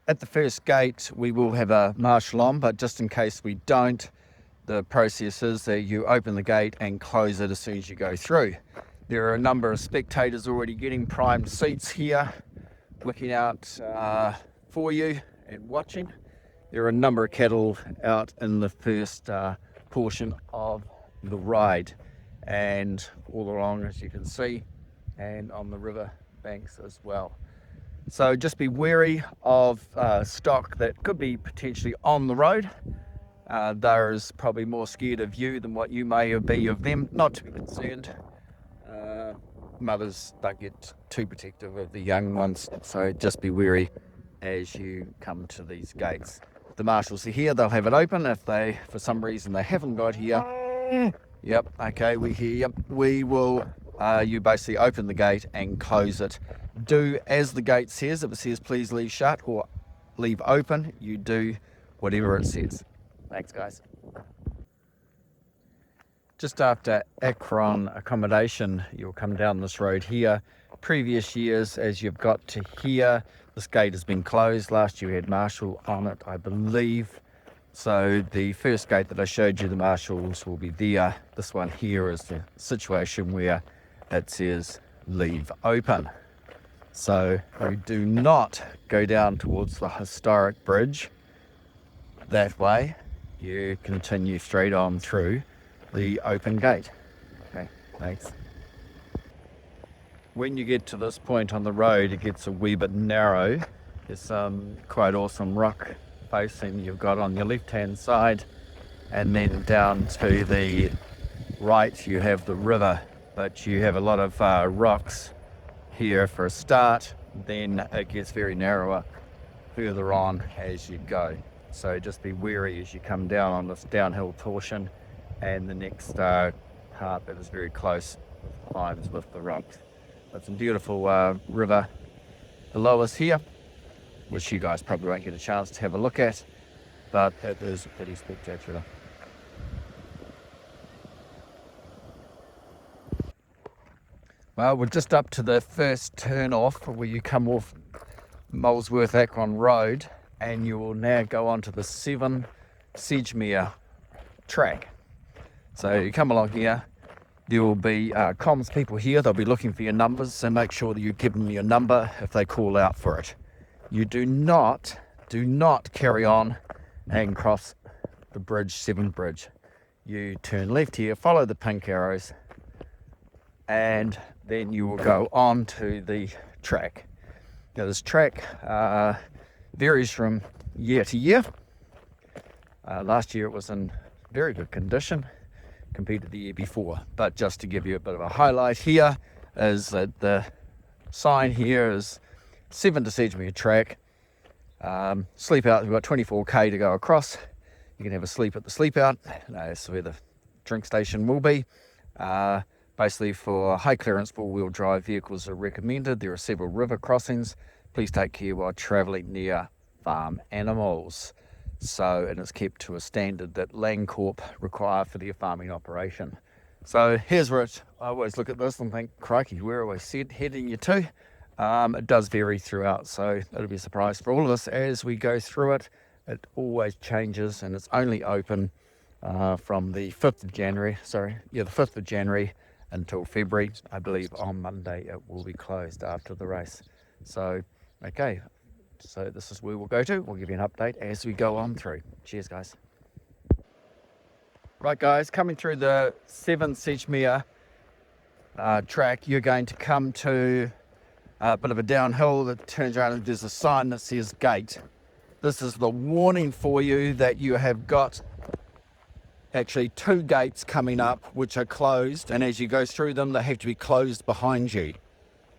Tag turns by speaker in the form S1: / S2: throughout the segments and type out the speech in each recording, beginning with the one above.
S1: At the first gate, we will have a marshal on, but just in case we don't, the process is that you open the gate and close it as soon as you go through. There are a number of spectators already getting prime seats here, looking out for you and watching. There are a number of cattle out in the first portion of the ride, and all along, as you can see, and on the river banks as well. So just be wary of stock that could be potentially on the road. They're probably more scared of you than what you may be of them. Not to be concerned. Mothers don't get too protective of the young ones, so just be wary as you come to these gates. The marshals are here, they'll have it open. If they, for some reason, they haven't got here, yep, okay, we hear you. We will, you basically open the gate and close it. Do as the gate says. If it says please leave shut or leave open, you do whatever it says. Thanks, guys. Just after Akron accommodation, you'll come down this road here. Previous years, as you've got to here, this gate has been closed. Last year we had marshal on it, I believe. So the first gate that I showed you, the marshals will be there. This one here is the situation where it says leave open. So you do not go down towards the historic bridge that way. You continue straight on through the open gate. Okay, thanks. When you get to this point on the road, it gets a wee bit narrow. There's some quite awesome rock facing you've got on your left-hand side, and then down to the right you have the river, but you have a lot of rocks here for a start. Then it gets very narrower further on as you go. So just be wary as you come down on this downhill portion, and the next part that is very close climbs with the rocks. But some beautiful river below us here, which you guys probably won't get a chance to have a look at, but it is pretty spectacular. Well, we're just up to the first turn off where you come off Molesworth Akron Road, and you will now go on to the 7 Sedgemere track. So you come along here, there will be comms people here. They'll be looking for your numbers, so make sure that you give them your number if they call out for it. You do not carry on and cross the bridge, 7 Bridge. You turn left here, follow the pink arrows, and then you will go on to the track. Now this track varies from year to year. Last year it was in very good condition compared to the year before, but just to give you a bit of a highlight here is that the sign here is 7 to Sedgemere track. Sleep out, we've got 24k to go across. You can have a sleep at the sleep out. That's where the drink station will be. Basically for high clearance 4-wheel drive vehicles are recommended. There are several river crossings. Please take care while travelling near farm animals. So, and it's kept to a standard that Landcorp require for their farming operation. So here's where I always look at this and think, crikey, where are we heading you to? It does vary throughout, so it'll be a surprise for all of us as we go through it. It always changes, and it's only open from the 5th of January, the 5th of January until February. I believe on Monday it will be closed after the race. So, okay. So this is where we'll go to. We'll give you an update as we go on through. Cheers, guys. Right, guys, coming through the 7 Sedgemere track, you're going to come to a bit of a downhill that turns around and there's a sign that says gate. This is the warning for you that you have got actually 2 gates coming up which are closed, and as you go through them, they have to be closed behind you.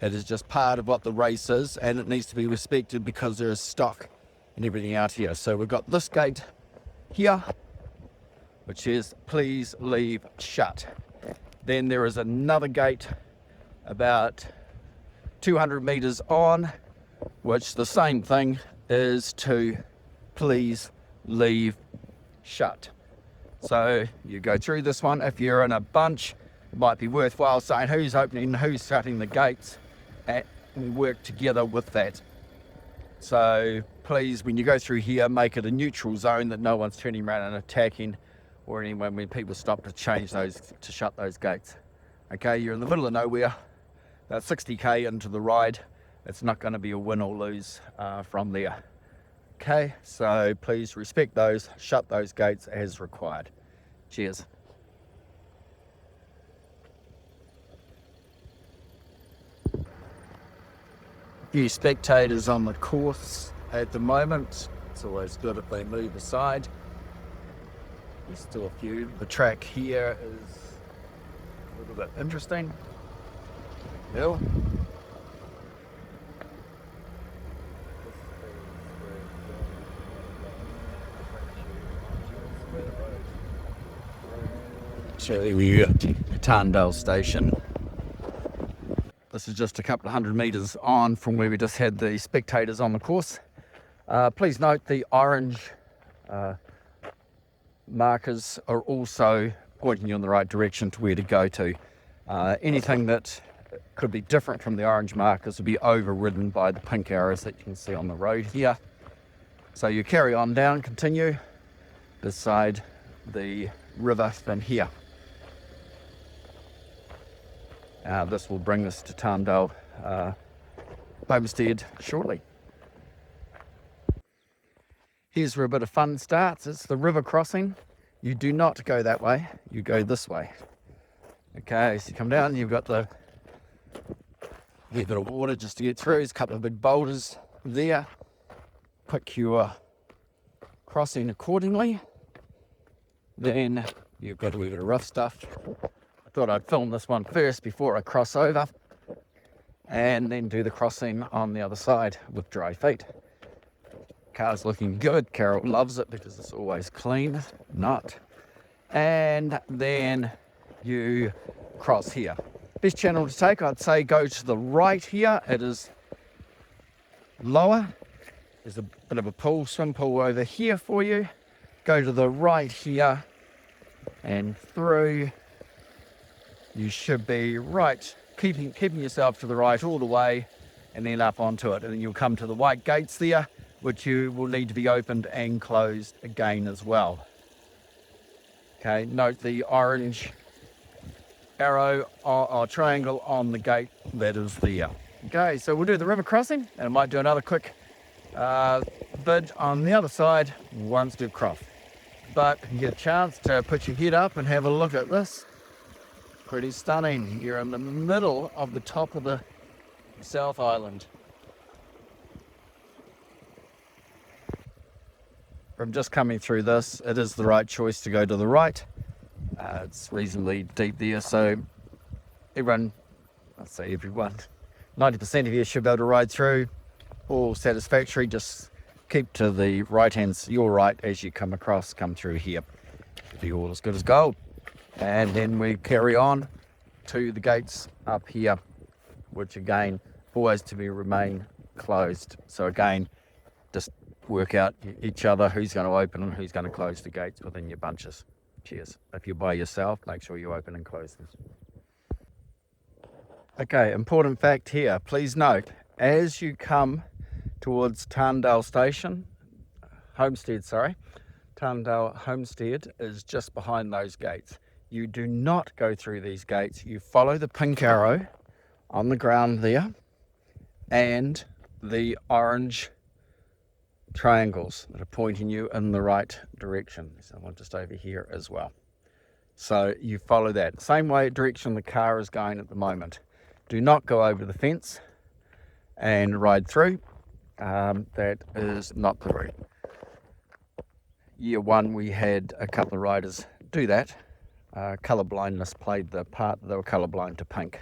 S1: It is just part of what the race is, and it needs to be respected because there is stock and everything out here. So we've got this gate here, which is please leave shut. Then there is another gate about 200 meters on, which the same thing is to please leave shut. So you go through this one. If you're in a bunch, it might be worthwhile saying who's opening, who's shutting the gates, and we work together with that. So please, when you go through here, make it a neutral zone that no one's turning around and attacking, or anyone when people stop to shut those gates. Okay, you're in the middle of nowhere, about 60k into the ride. It's not going to be a win or lose from there. Okay, so please respect those, shut those gates as required. Cheers. Few spectators on the course at the moment. It's always good if they move aside. There's still a few. The track here is a little bit interesting. Hill. Actually, we're at Tarndale Station. This is just a couple of 100 metres on from where we just had the spectators on the course. Please note the orange markers are also pointing you in the right direction to where to go to. Anything that could be different from the orange markers will be overridden by the pink arrows that you can see on the road here. So you carry on down, continue beside the river than here. This will bring us to Tarndale Homestead shortly. Here's where a bit of fun starts. It's the river crossing. You do not go that way, you go this way. Okay, so you come down, you've got a bit of water just to get through. There's a couple of big boulders there. Pick your crossing accordingly. Then you've got a wee bit of rough stuff. Thought I'd film this one first before I cross over, and then do the crossing on the other side with dry feet. Car's looking good. Carol loves it because it's always clean. Not. And then you cross here. Best channel to take, I'd say, go to the right here. It is lower. There's a bit of a pool, swim pool over here for you. Go to the right here and through. You should be right, keeping yourself to the right all the way, and then up onto it. And then you'll come to the white gates there, which you will need to be opened and closed again as well. Okay, note the orange arrow or triangle on the gate that is there. Okay, so we'll do the river crossing, and I might do another quick bid on the other side once we've crossed. But you get a chance to put your head up and have a look at this. Pretty stunning. You're in the middle of the top of the South Island. From just coming through this, it is the right choice to go to the right. It's reasonably deep there, so everyone, I'd say everyone, 90% of you should be able to ride through. All satisfactory. Just keep to the right hand, your right, as you come across, come through here. It'll be all as good as gold. And then we carry on to the gates up here, which again, always to remain closed. So again, just work out each other, who's going to open and who's going to close the gates within your bunches. Cheers. If you're by yourself, make sure you open and close them. Okay, important fact here. Please note, as you come towards Tarndale Station, Tarndale Homestead is just behind those gates. You do not go through these gates. You follow the pink arrow on the ground there and the orange triangles that are pointing you in the right direction. There's one just over here as well. So you follow that. Same direction the car is going at the moment. Do not go over the fence and ride through. That is not the route. Year one, we had a couple of riders do that. Colour blindness played the part. They were colourblind to pink.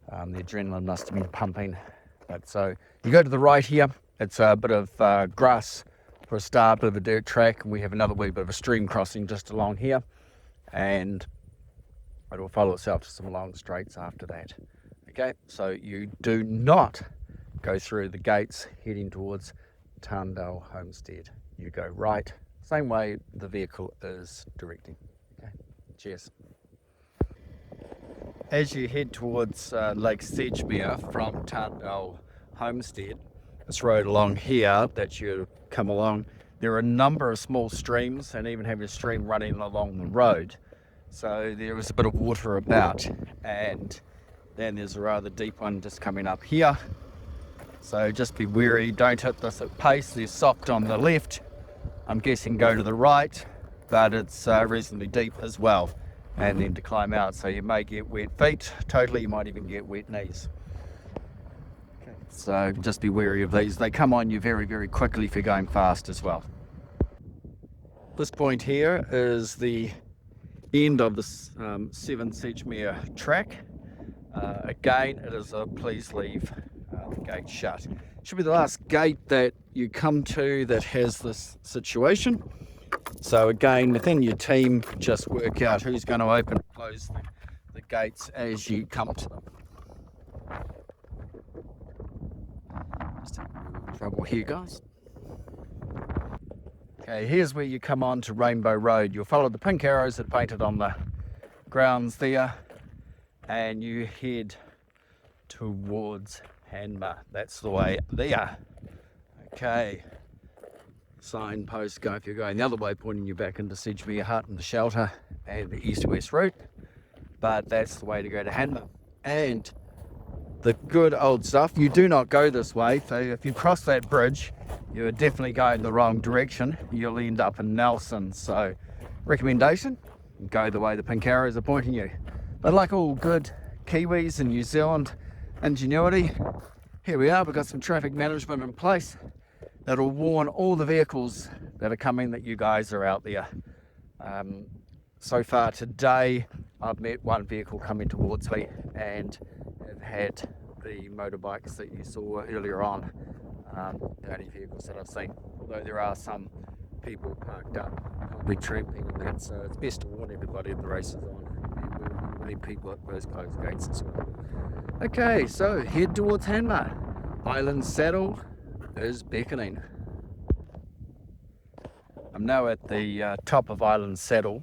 S1: The adrenaline must have been pumping. But so you go to the right here. It's a bit of grass for a start, bit of a dirt track, and we have another wee bit of a stream crossing just along here, and it will follow itself to some long straights after that. Okay, so you do not go through the gates heading towards Tarndale Homestead. You go right, same way the vehicle is directing. Okay, cheers. As you head towards Lake Sedgemere from Tarndale Homestead, this road along here that you come along, there are a number of small streams, and even have a stream running along the road. So there is a bit of water about, and then there's a rather deep one just coming up here. So just be wary, don't hit this at pace. There's soft on the left. I'm guessing go to the right, but it's reasonably deep as well. And then to climb out, so you may get wet feet, totally, you might even get wet knees. Okay. So just be wary of these. They come on you very, very quickly if you're going fast as well. This point here is the end of the Seven Sedgemere track. Again, it is a please leave the gate shut. Should be the last gate that you come to that has this situation. So again, within your team, just work out who's going to open and close the gates as you come to them. Just having trouble here, guys. Okay, here's where you come on to Rainbow Road. You'll follow the pink arrows that are painted on the grounds there, and you head towards Hanmer. That's the way there. Okay. Signpost go if you're going the other way, pointing you back into Sedgemere Hut and the shelter and the east-west route, but that's the way to go to Hanmer. And the good old stuff, you do not go this way, so if you cross that bridge, you're definitely going the wrong direction. You'll end up in Nelson. So recommendation, go the way the pink arrows are pointing you. But like all good Kiwis in New Zealand ingenuity, here we are, we've got some traffic management in place that'll warn all the vehicles that are coming that you guys are out there. So far today, I've met one vehicle coming towards me and have had the motorbikes that you saw earlier on, the only vehicles that I've seen. Although there are some people parked up, probably tramping and that, so it's best to warn everybody if the race is on. And we'll need people at those closed gates as well. Okay, so head towards Hanmer. Island Saddle is beckoning. I'm now at the top of Island Saddle,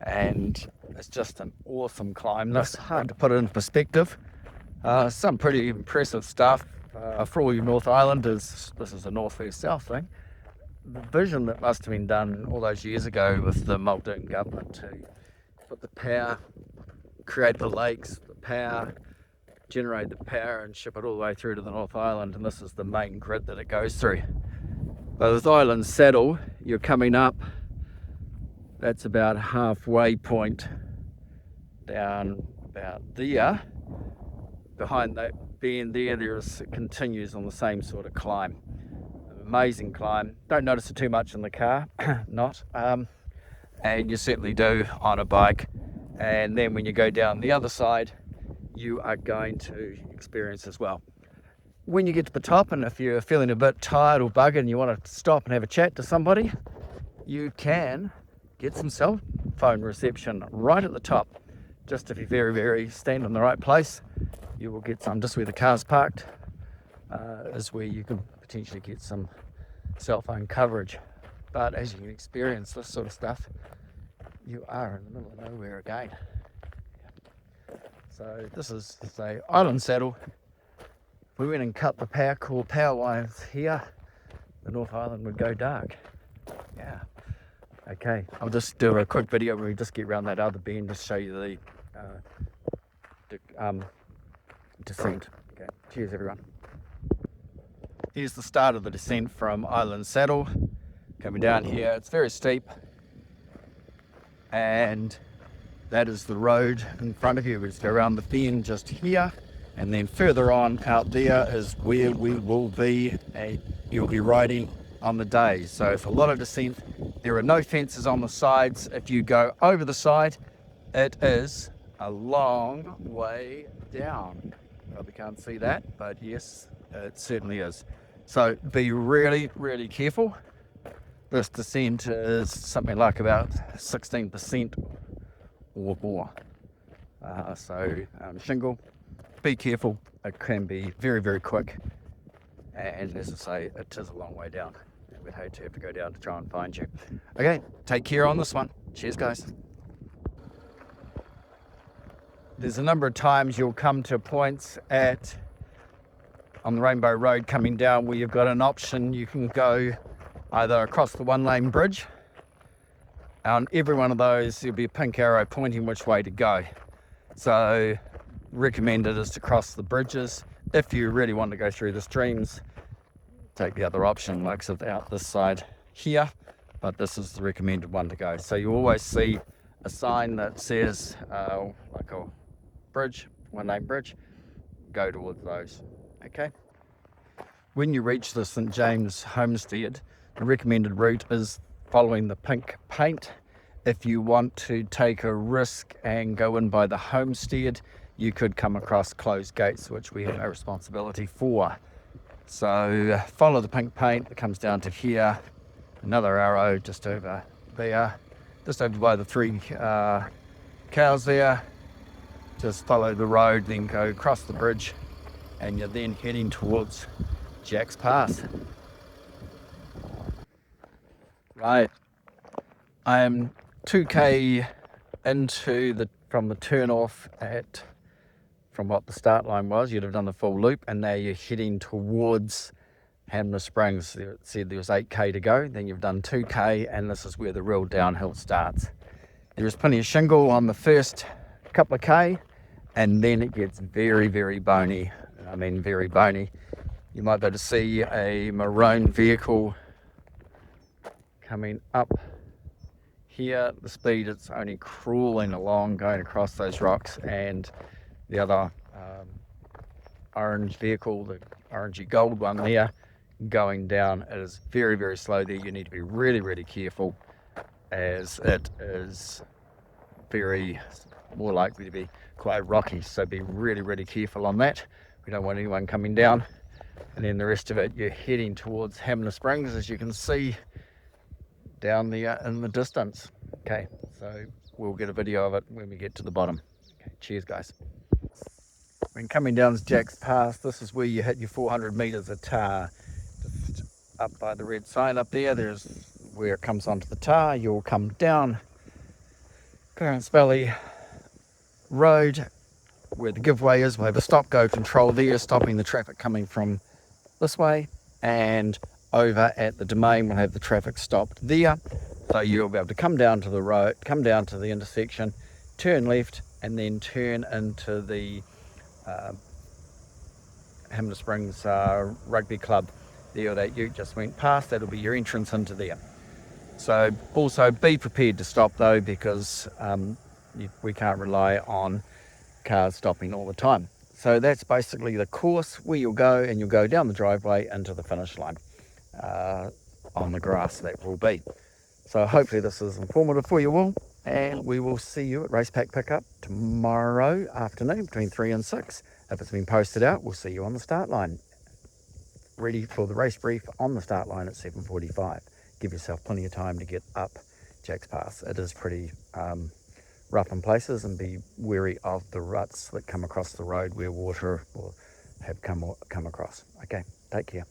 S1: and it's just an awesome climb. It's hard to put it in perspective. Some pretty impressive stuff. For all you North Islanders, this is a north versus south thing. The vision that must have been done all those years ago with the Muldoon government to put the power, create the lakes, the power, generate the power and ship it all the way through to the North Island, and this is the main grid that it goes through. But with Island Saddle, you're coming up, that's about halfway point down about there. Behind that bend there, it continues on the same sort of climb. Amazing climb. Don't notice it too much in the car, and you certainly do on a bike. And then when you go down the other side, you are going to experience as well. When you get to the top, and if you're feeling a bit tired or buggered and you want to stop and have a chat to somebody, you can get some cell phone reception right at the top. Just if you very stand in the right place, you will get some. Just where the car's parked is where you can potentially get some cell phone coverage. But as you can experience this sort of stuff, you are in the middle of nowhere again. So this is, say, Island Saddle. If we went and cut the core power lines here, the North Island would go dark. Yeah. Okay, I'll just do a quick video where we just get around that other bend, just show you the descent. Okay, cheers everyone. Here's the start of the descent from Island Saddle. Coming down here, it's very steep. And that is the road in front of you. We just go around the bend just here, and then further on out there is where we will be, and you'll be riding on the day. So for a lot of descent, there are no fences on the sides. If you go over the side, it is a long way down. Probably can't see that, but yes, it certainly is. So be really careful. This descent is something like about 16% or more. Shingle, be careful. It can be very quick. And as I say, it is a long way down. We'd hate to have to go down to try and find you. Okay, take care on this one. Cheers, guys. There's a number of times you'll come to points at on the Rainbow Road coming down, where you've got an option. You can go either across the 1-lane bridge. On every one of those, there'll be a pink arrow pointing which way to go. So recommended is to cross the bridges. If you really want to go through the streams, take the other option, like so out this side here, but this is the recommended one to go. So you always see a sign that says like a bridge, 1-lane bridge, go towards those. Okay. When you reach the St James homestead, the recommended route is following the pink paint. If you want to take a risk and go in by the homestead, you could come across closed gates, which we have no responsibility for. So follow the pink paint that comes down to here, another arrow just over there, just over by the 3 cows there. Just follow the road, then go across the bridge, and you're then heading towards Jack's Pass. Right, I am 2k into from the turn off from what the start line was. You'd have done the full loop, and now you're heading towards Hamner Springs. It said there was 8k to go, then you've done 2k, and this is where the real downhill starts. There is plenty of shingle on the first couple of k, and then it gets very, very bony. I mean very bony. You might be able to see a maroon vehicle coming up here. The speed, it's only crawling along, going across those rocks, and the other orange vehicle, the orangey gold one there, going down. It is very, very slow there. You need to be really, really careful, as it is very more likely to be quite rocky, so be really, really careful on that. We don't want anyone coming down. And then the rest of it, you're heading towards Hamner Springs, as you can see down there in the distance. Okay, so we'll get a video of it when we get to the bottom. Okay, cheers guys. When coming down Jack's Pass, this is where you hit your 400 meters of tar. Just up by the red sign up there, there's where it comes onto the tar. You'll come down Clarence Valley Road, where the giveaway is. We'll have a stop go control there, stopping the traffic coming from this way, and over at the Domain we'll have the traffic stopped there, so you'll be able to come down to the road, come down to the intersection, turn left, and then turn into the Hamner Springs Rugby Club there that you just went past. That'll be your entrance into there. So also be prepared to stop though, because we can't rely on cars stopping all the time. So that's basically the course where you'll go, and you'll go down the driveway into the finish line on the grass that will be. So hopefully this is informative for you all, and we will see you at Race Pack Pickup tomorrow afternoon between 3 and 6. If it's been posted out, we'll see you on the start line, ready for the race brief on the start line at 7:45. Give yourself plenty of time to get up Jack's Pass. It is pretty rough in places, and be wary of the ruts that come across the road where water will have come across. Okay, take care.